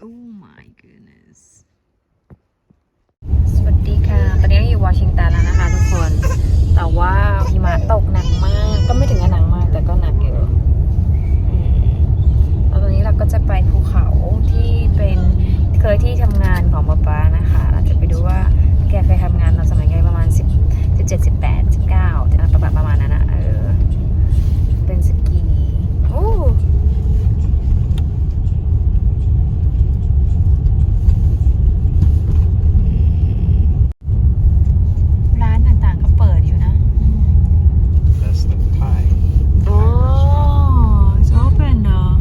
Oh my goodness สวัสดีค่ะตอนนี้เราอยู่วอชิงตันแล้วนะคะทุกคนแต่ว่าหิมะตกหนักมากก็ไม่ถึงกับหนักมากแต่ก็หนักอยู่แล้วตอนนี้เราก็จะไปภูเขาที่เป็นเคยที่ทำงานของป๊านะคะเราจะไปดูว่าแกเคยทำงานตอนสมัยไงประมาณ17 18 19ประมาณนั้นนะเป็นสกีโอ้ร้านต่างๆก็เปิดอยู่นะ That's the pie. Oh, it's open though.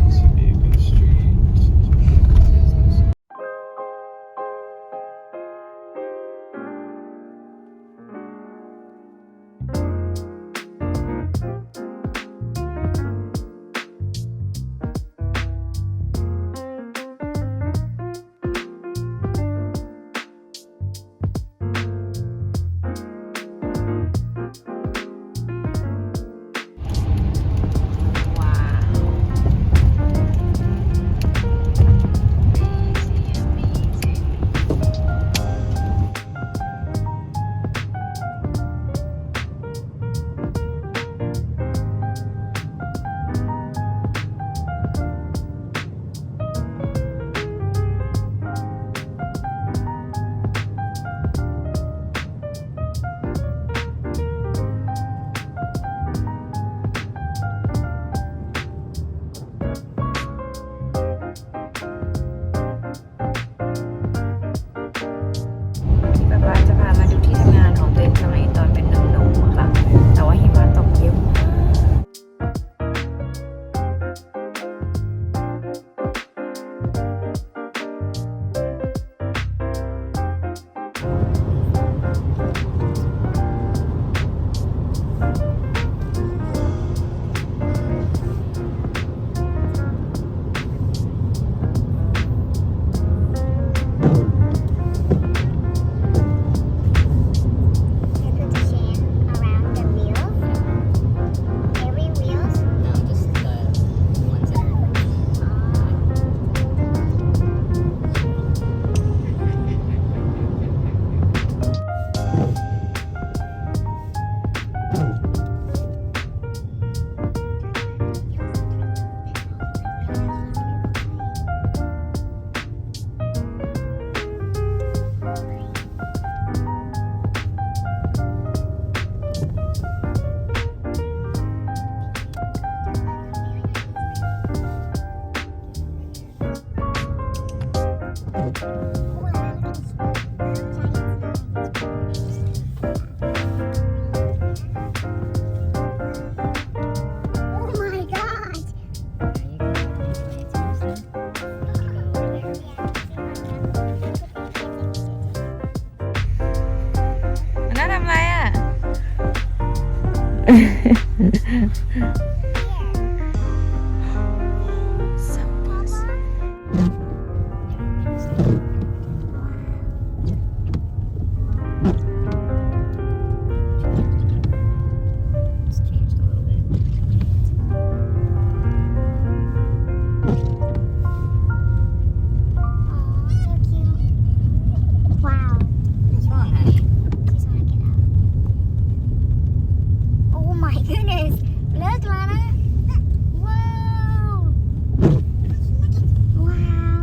It's a vegan street. ว้าว ป๊าจะพามาดูที่ทำงานของตัวเองสมัยตอนเป็นหนุ่มๆอะค่ะแต่ว่าหิมะตกเยอะมากมันน่าทำไรอ่ะ Wow. What's wrong, honey? Just wanna get up. Oh my goodness. Look, Lana. Whoa. Wow.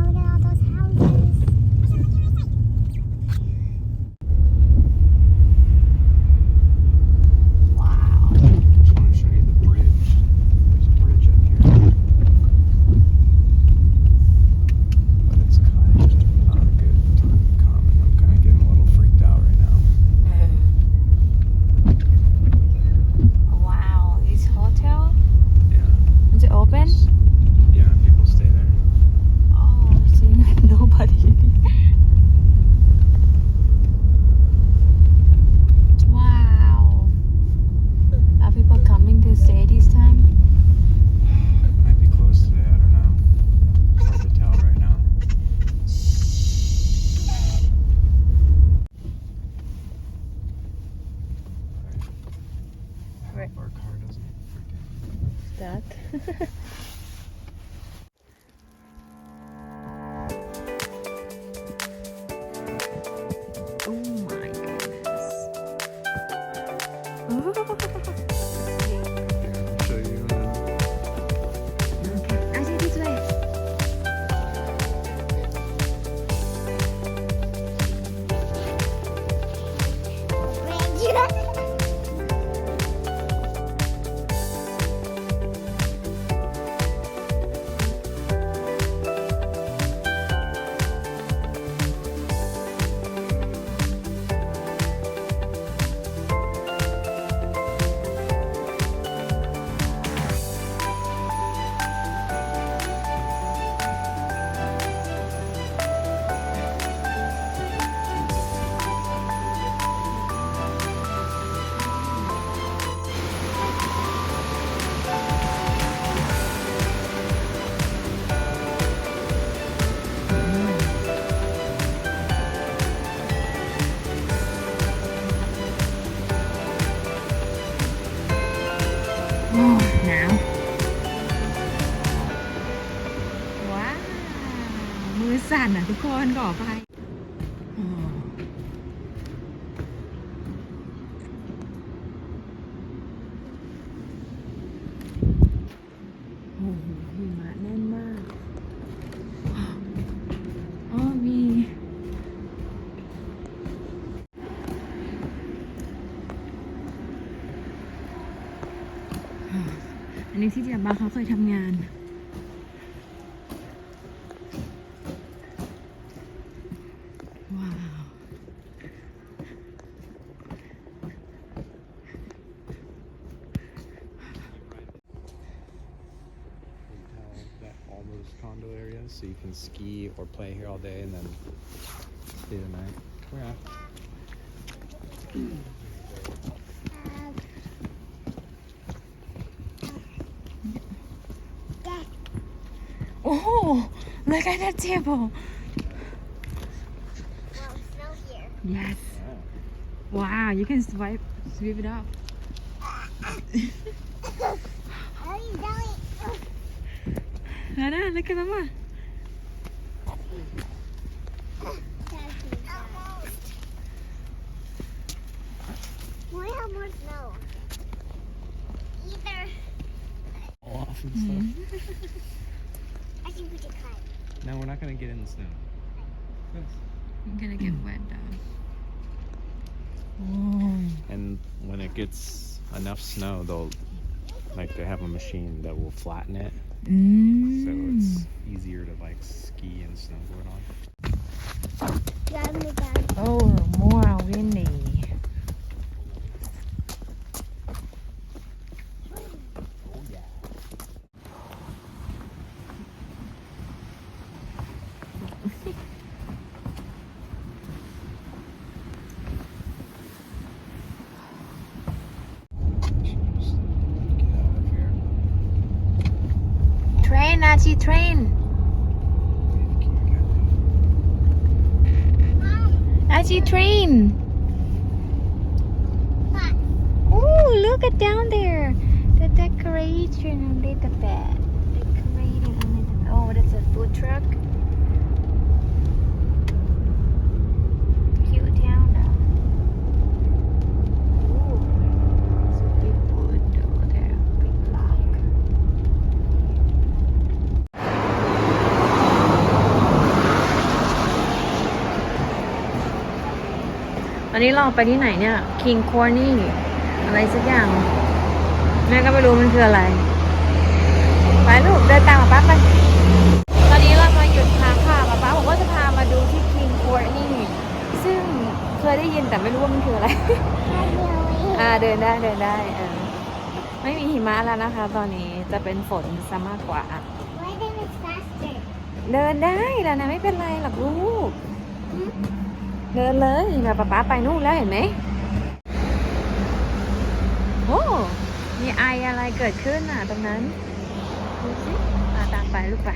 สั่นอ่ะทุกคนขออภัยอ๋อโอ้โหหิมะแน่นมากอ๋อมีอันนี้ที่เจียบาเขาเคยทำงานว้าว That all those condo areas, so you can ski or play here all day and then stay the night. Yeah. Oh, look at that table. Well, snow here. Yes. Wow, you can sweep it up. Oh, you don't. Nana, look at Mama. We have more snow. Either. Off and stuff. I think we should climb. No, we're not gonna get in the snow. Yes. I'm gonna get wet though. Oh. And when it gets enough snow, they have a machine that will flatten it, so it's easier to ski and snowboard on. Grab me down. Oh, more windy. Oh yeah. Get out of here. Train, Nachi, train. Nachi, train. Oh, look at down there. The decoration under the bed. Decorating under the bed. Oh, that's a food truck. Cute town though. Ooh, it's a big wood over there. Big block. ตอนนี้เราไปที่ไหนเนี่ย King Corny อะไรสักอย่าง แม่ก็ไม่รู้มันคืออะไร ไปลูกเดินตามป๊าไป ตอนนี้เรามาหยุดพักค่ะป๊าบอกว่าจะพามาดูที่ King Corny ซึ่งเคยได้ยินแต่ไม่รู้ว่ามันคืออะไร เดินได้ไม่มีหิมะแล้วนะคะ ตอนนี้จะเป็นฝนซะมากกว่า Why then it's faster? เดินได้แล้วนะไม่เป็นไรหรอกลูก เดินเลยเดี๋ยวป๊าไปนู่นแล้วเห็นไหมโอ้มีไออะไรเกิดขึ้นอ่ะตรงนั้นดูสิตามไปลูกไป